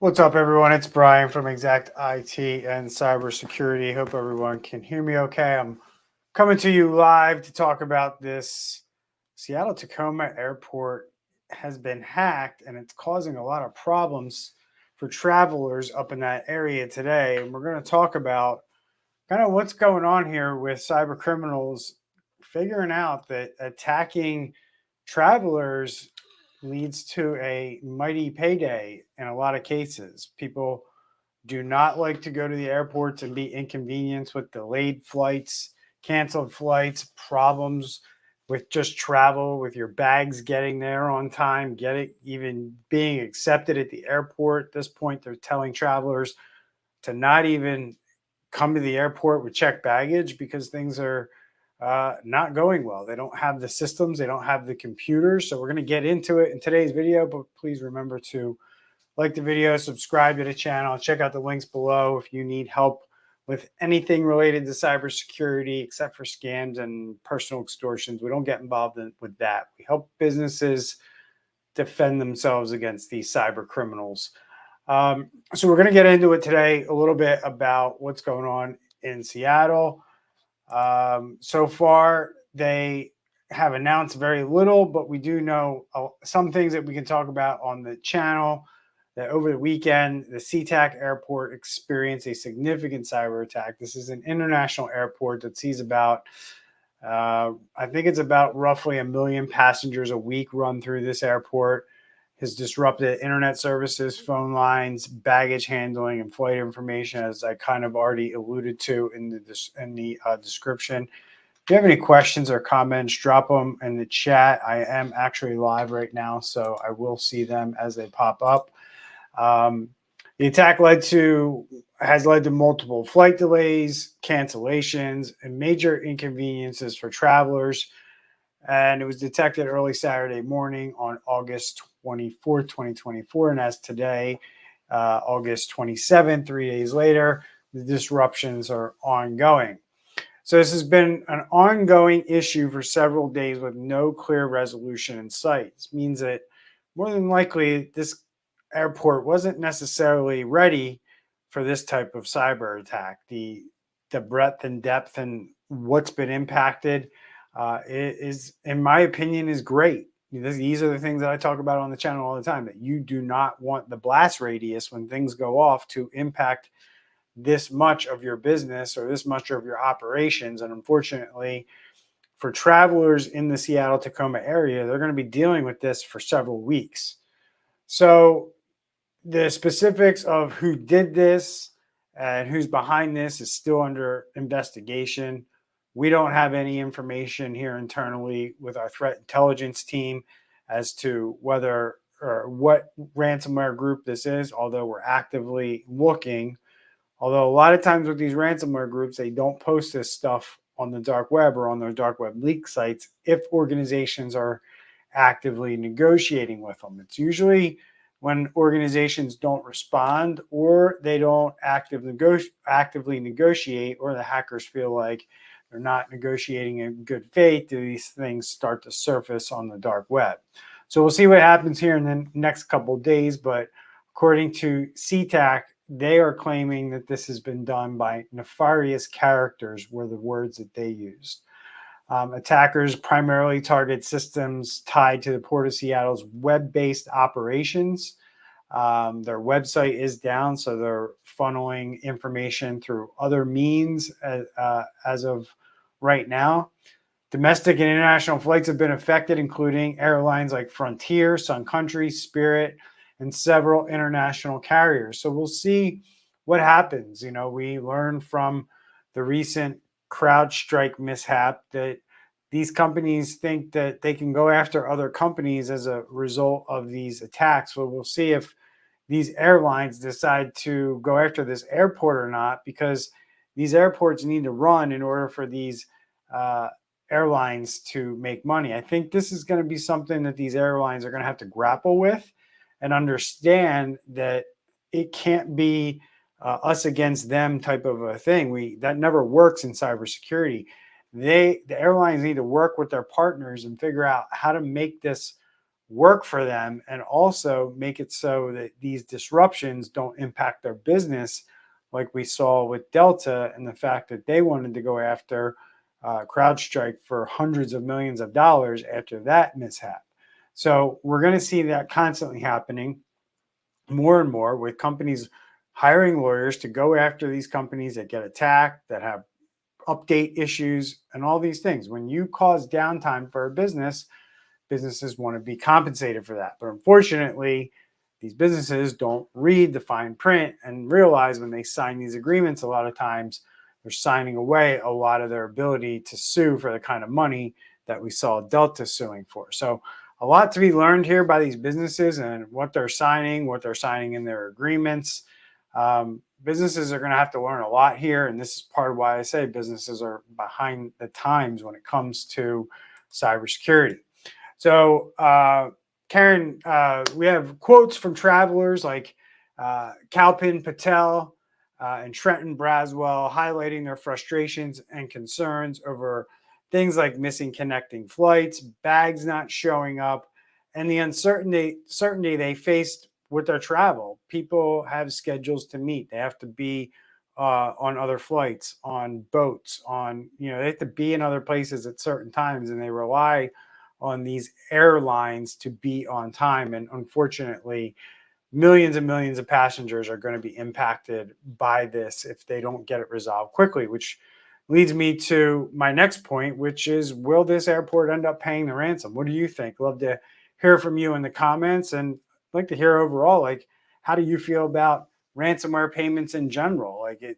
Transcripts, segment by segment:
What's up, everyone? It's Bryan from Xact I.T and Cybersecurity. Hope everyone can hear me okay. I'm coming to you live to talk about this. Seattle-Tacoma Airport has been hacked, and it's causing a lot of problems for travelers up in that area today. And we're going to talk about kind of what's going on here with cyber criminals figuring out that attacking travelers leads to a mighty payday in a lot of cases. People do not like to go to the airports and be inconvenienced with delayed flights, canceled flights, problems with just travel, with your bags getting there on time, even being accepted at the airport. At this point, they're telling travelers to not even come to the airport with checked baggage because things are not going well. They don't have the systems, they don't have the computers. So we're going to get into it in today's video, but please remember to like the video, subscribe to the channel, check out the links below if you need help with anything related to cybersecurity, except for scams and personal extortions. We don't get involved with that. We help businesses defend themselves against these cyber criminals. So we're going to get into it today, a little bit about what's going on in Seattle. So far, they have announced very little, but we do know some things that we can talk about on the channel. That over the weekend, the SeaTac Airport experienced a significant cyber attack. This is an international airport that sees about, I think it's about roughly 1 million passengers a week run through this airport. Has disrupted internet services, phone lines, baggage handling, and flight information, as I kind of already alluded to in the description. If you have any questions or comments, drop them in the chat. I am actually live right now, so I will see them as they pop up. The attack has led to multiple flight delays, cancellations, and major inconveniences for travelers. And it was detected early Saturday morning on August 24th, 2024. And as today, August 27th, 3 days later, the disruptions are ongoing. So this has been an ongoing issue for several days with no clear resolution in sight. This means that more than likely this airport wasn't necessarily ready for this type of cyber attack. The breadth and depth and what's been impacted is, in my opinion, is great. These are the things that I talk about on the channel all the time, that you do not want the blast radius when things go off to impact this much of your business or this much of your operations. And unfortunately, for travelers in the Seattle-Tacoma area, they're going to be dealing with this for several weeks. So the specifics of who did this and who's behind this is still under investigation. We don't have any information here internally with our threat intelligence team as to whether or what ransomware group this is, although we're actively looking. Although a lot of times with these ransomware groups, they don't post this stuff on the dark web or on their dark web leak sites if organizations are actively negotiating with them. It's usually when organizations don't respond or they don't actively negotiate, or the hackers feel like they're not negotiating in good faith, do these things start to surface on the dark web. So we'll see what happens here in the next couple of days. But according to SeaTac, they are claiming that this has been done by nefarious characters, were the words that they used. Attackers primarily target systems tied to the Port of Seattle's web-based operations. Their website is down, so they're funneling information through other means as of right now. Domestic and international flights have been affected, including airlines like Frontier, Sun Country, Spirit, and several international carriers. So we'll see what happens. We learned from the recent CrowdStrike mishap that these companies think that they can go after other companies as a result of these attacks. So we'll see if these airlines decide to go after this airport or not, because these airports need to run in order for these airlines to make money. I think this is going to be something that these airlines are going to have to grapple with and understand that it can't be us against them type of a thing. That never works in cybersecurity. The airlines need to work with their partners and figure out how to make this work for them and also make it so that these disruptions don't impact their business, like we saw with Delta and the fact that they wanted to go after CrowdStrike for hundreds of millions of dollars after that mishap. So we're going to see that constantly happening more and more, with companies hiring lawyers to go after these companies that get attacked, that have update issues, and all these things. When you cause downtime for a business, businesses want to be compensated for that. But unfortunately, these businesses don't read the fine print and realize when they sign these agreements, a lot of times they're signing away a lot of their ability to sue for the kind of money that we saw Delta suing for. So a lot to be learned here by these businesses and what they're signing in their agreements. Businesses are going to have to learn a lot here. And this is part of why I say businesses are behind the times when it comes to cybersecurity. So, Karen, we have quotes from travelers like Kalpin Patel and Trenton Braswell highlighting their frustrations and concerns over things like missing connecting flights, bags not showing up, and the uncertainty they faced with their travel. People have schedules to meet. They have to be on other flights, on boats, they have to be in other places at certain times, and they rely on these airlines to be on time. And unfortunately, millions and millions of passengers are going to be impacted by this if they don't get it resolved quickly, which leads me to my next point, which is, will this airport end up paying the ransom? What do you think? Love to hear from you in the comments, and I'd like to hear overall, like, how do you feel about ransomware payments in general? Like, a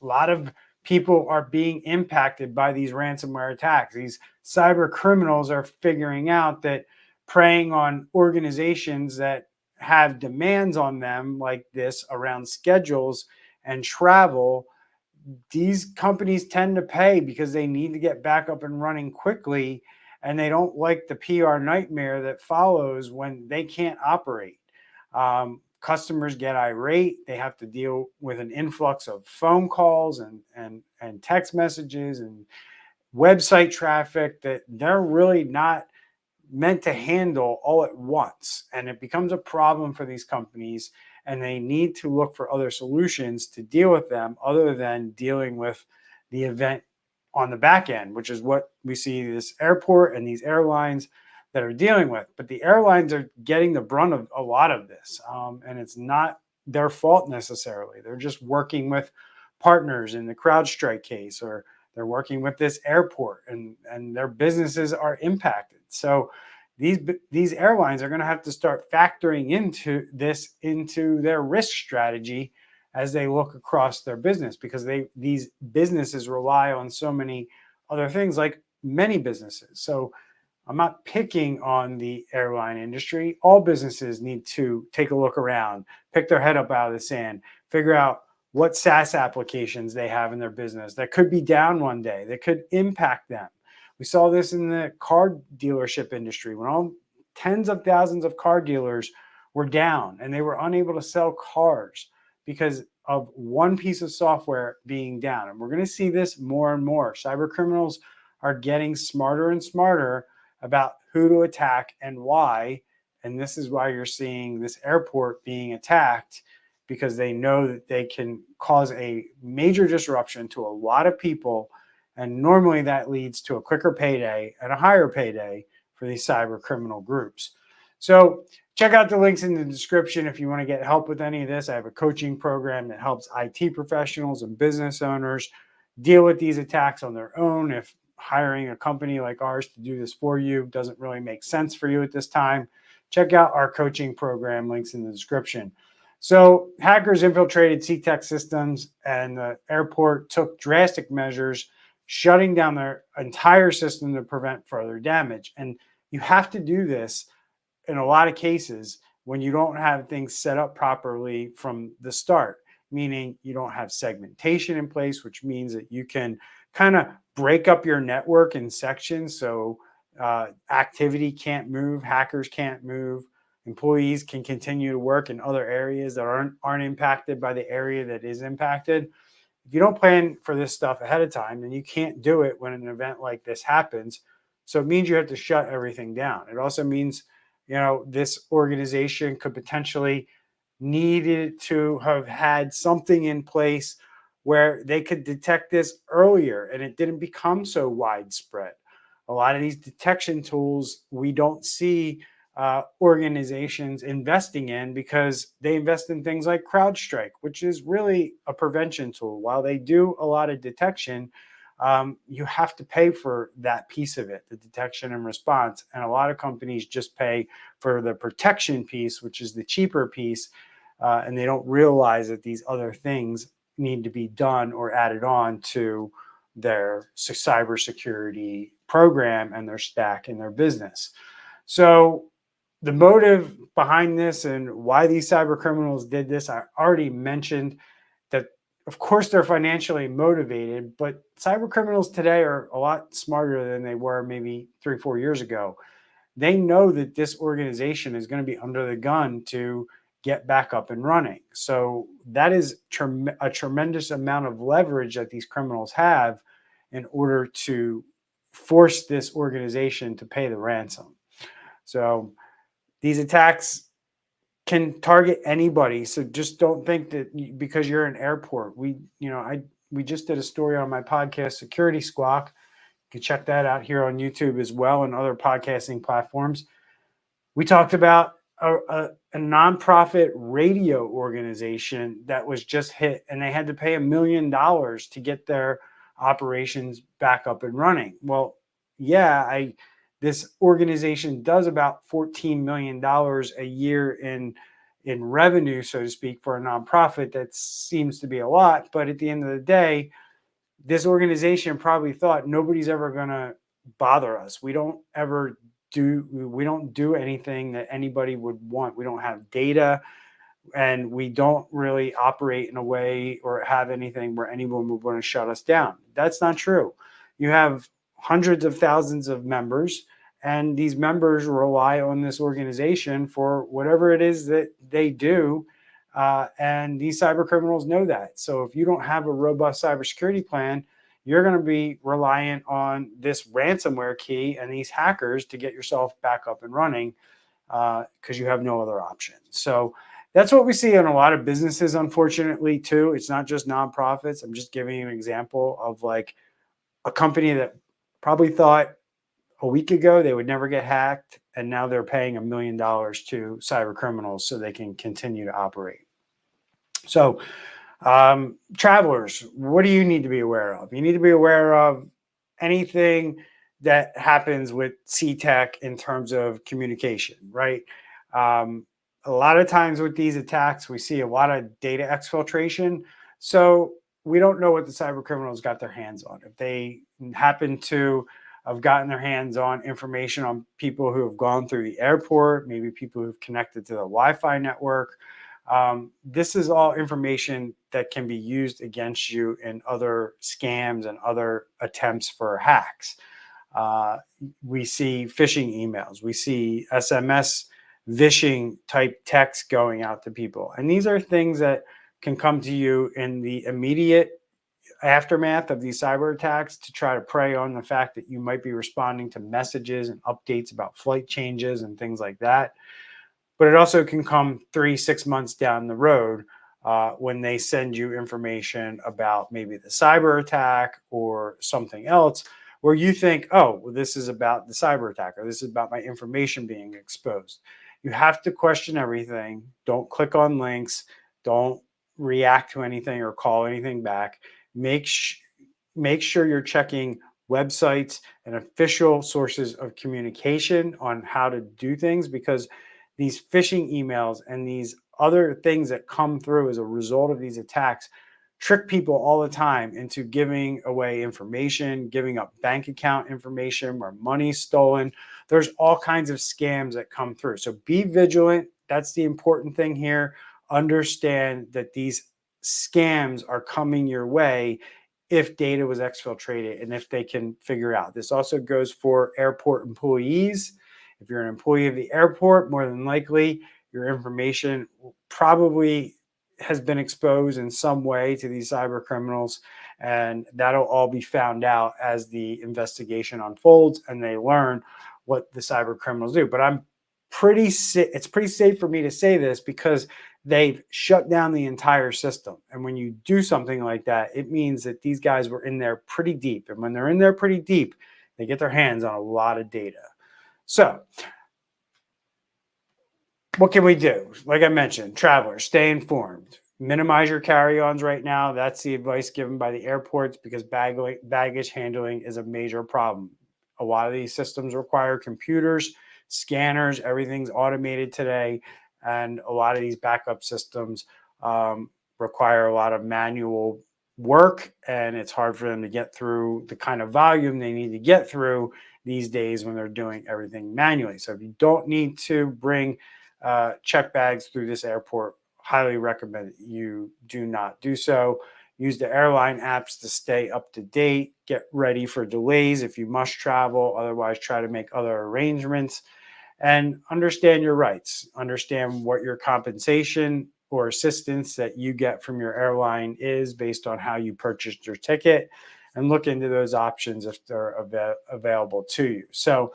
lot of people are being impacted by these ransomware attacks. These cyber criminals are figuring out that preying on organizations that have demands on them like this around schedules and travel, these companies tend to pay because they need to get back up and running quickly, and they don't like the PR nightmare that follows when they can't operate. Customers get irate. They have to deal with an influx of phone calls and text messages and website traffic that they're really not meant to handle all at once. And it becomes a problem for these companies, and they need to look for other solutions to deal with them other than dealing with the event on the back end, which is what we see this airport and these airlines that are dealing with. But the airlines are getting the brunt of a lot of this, and it's not their fault necessarily. They're just working with partners in the CrowdStrike case, or they're working with this airport, and their businesses are impacted. So these airlines are going to have to start factoring into their risk strategy as they look across their business, because these businesses rely on so many other things, like many businesses. So I'm not picking on the airline industry. All businesses need to take a look around, pick their head up out of the sand, figure out what SaaS applications they have in their business that could be down one day, that could impact them. We saw this in the car dealership industry when all tens of thousands of car dealers were down and they were unable to sell cars because of one piece of software being down. And we're going to see this more and more. Cyber criminals are getting smarter and smarter about who to attack and why. And this is why you're seeing this airport being attacked, because they know that they can cause a major disruption to a lot of people. And normally that leads to a quicker payday and a higher payday for these cyber criminal groups. So check out the links in the description if you want to get help with any of this. I have a coaching program that helps IT professionals and business owners deal with these attacks on their own. If hiring a company like ours to do this for you doesn't really make sense for you at this time, check out our coaching program, links in the description. So hackers infiltrated SeaTac systems, and the airport took drastic measures, shutting down their entire system to prevent further damage. And you have to do this in a lot of cases when you don't have things set up properly from the start, meaning you don't have segmentation in place, which means that you can kind of break up your network in sections so activity can't move, hackers can't move, employees can continue to work in other areas that aren't impacted by the area that is impacted. If you don't plan for this stuff ahead of time, then you can't do it when an event like this happens. So it means you have to shut everything down. It also means this organization could potentially needed to have had something in place where they could detect this earlier and it didn't become so widespread. A lot of these detection tools we don't see organizations investing in because they invest in things like CrowdStrike, which is really a prevention tool. While they do a lot of detection, you have to pay for that piece of it, the detection and response. And a lot of companies just pay for the protection piece, which is the cheaper piece. And they don't realize that these other things need to be done or added on to their cybersecurity program and their stack in their business. So the motive behind this and why these cyber criminals did this, I already mentioned that, of course, they're financially motivated, but cyber criminals today are a lot smarter than they were maybe 3 or 4 years ago. They know that this organization is going to be under the gun to get back up and running. So that is a tremendous amount of leverage that these criminals have in order to force this organization to pay the ransom. So these attacks can target anybody. So just don't think that because you're an airport. We just did a story on my podcast, Security Squawk. You can check that out here on YouTube as well and other podcasting platforms. We talked about a nonprofit radio organization that was just hit, and they had to pay $1 million to get their operations back up and running. Well, yeah, this organization does about $14 million a year in revenue, so to speak, for a nonprofit. That seems to be a lot, but at the end of the day, this organization probably thought nobody's ever going to bother us. We don't do anything that anybody would want. We don't have data, and we don't really operate in a way or have anything where anyone would want to shut us down. That's not true. You have hundreds of thousands of members, and these members rely on this organization for whatever it is that they do. And these cyber criminals know that. So if you don't have a robust cybersecurity plan, you're going to be reliant on this ransomware key and these hackers to get yourself back up and running because you have no other option. So that's what we see in a lot of businesses, unfortunately, too. It's not just nonprofits. I'm just giving you an example of like a company that probably thought a week ago they would never get hacked, and now they're paying $1 million to cyber criminals so they can continue to operate. So travelers, what do you need to be aware of? You need to be aware of anything that happens with SeaTac in terms of communication, right? A lot of times with these attacks, we see a lot of data exfiltration. So we don't know what the cyber criminals got their hands on. If they happen to have gotten their hands on information on people who have gone through the airport, maybe people who've connected to the Wi-Fi network, this is all information that can be used against you in other scams and other attempts for hacks. We see phishing emails. We see SMS vishing type texts going out to people. And these are things that can come to you in the immediate aftermath of these cyber attacks to try to prey on the fact that you might be responding to messages and updates about flight changes and things like that. But it also can come 3-6 months down the road when they send you information about maybe the cyber attack or something else where you think, oh, well, this is about the cyber attack or this is about my information being exposed. You have to question everything. Don't click on links. Don't react to anything or call anything back. Make sure you're checking websites and official sources of communication on how to do things, because these phishing emails and these other things that come through as a result of these attacks trick people all the time into giving away information, giving up bank account information where money's stolen. There's all kinds of scams that come through. So be vigilant. That's the important thing here. Understand that these scams are coming your way if data was exfiltrated and if they can figure out. This also goes for airport employees. If you're an employee of the airport, more than likely your information probably has been exposed in some way to these cyber criminals, and that'll all be found out as the investigation unfolds and they learn what the cyber criminals do. But I'm it's pretty safe for me to say this because they've shut down the entire system. And when you do something like that, it means that these guys were in there pretty deep. And when they're in there pretty deep, they get their hands on a lot of data. So what can we do? Like I mentioned, travelers, stay informed. Minimize your carry-ons right now. That's the advice given by the airports because baggage handling is a major problem. A lot of these systems require computers, scanners, everything's automated today. And a lot of these backup systems require a lot of manual work, and it's hard for them to get through the kind of volume they need to get through these days when they're doing everything manually. So if you don't need to bring check bags through this airport, highly recommend you do not do so. Use the airline apps to stay up to date. Get ready for delays if you must travel. Otherwise, try to make other arrangements and understand your rights. Understand what your compensation or assistance that you get from your airline is based on how you purchased your ticket, and look into those options if they're available to you. So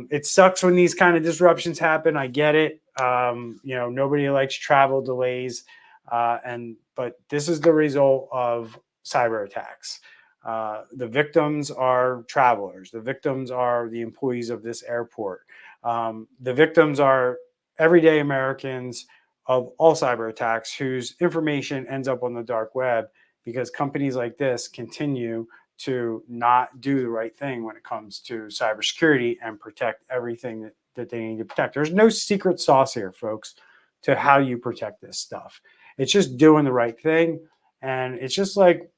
it sucks when these kind of disruptions happen. I get it. Nobody likes travel delays, but this is the result of cyber attacks. The victims are travelers. The victims are the employees of this airport. The victims are everyday Americans of all cyber attacks whose information ends up on the dark web because companies like this continue to not do the right thing when it comes to cybersecurity and protect everything that they need to protect. There's no secret sauce here, folks, to how you protect this stuff. It's just doing the right thing. And it's just like,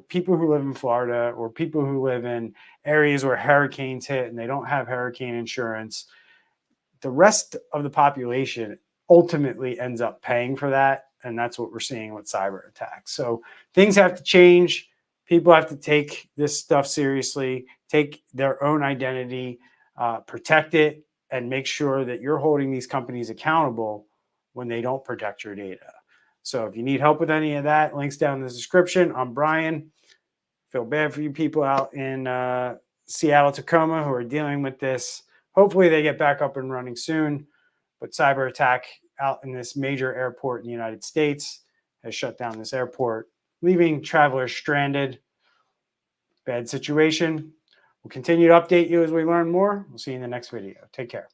people who live in Florida or people who live in areas where hurricanes hit and they don't have hurricane insurance. The rest of the population ultimately ends up paying for that. And that's what we're seeing with cyber attacks. So things have to change. People have to take this stuff seriously, take their own identity, protect it, and make sure that you're holding these companies accountable when they don't protect your data. So if you need help with any of that, links down in the description. I'm Bryan. Feel bad for you people out in Seattle-Tacoma who are dealing with this. Hopefully they get back up and running soon. But cyber attack out in this major airport in the United States has shut down this airport, leaving travelers stranded. Bad situation. We'll continue to update you as we learn more. We'll see you in the next video. Take care.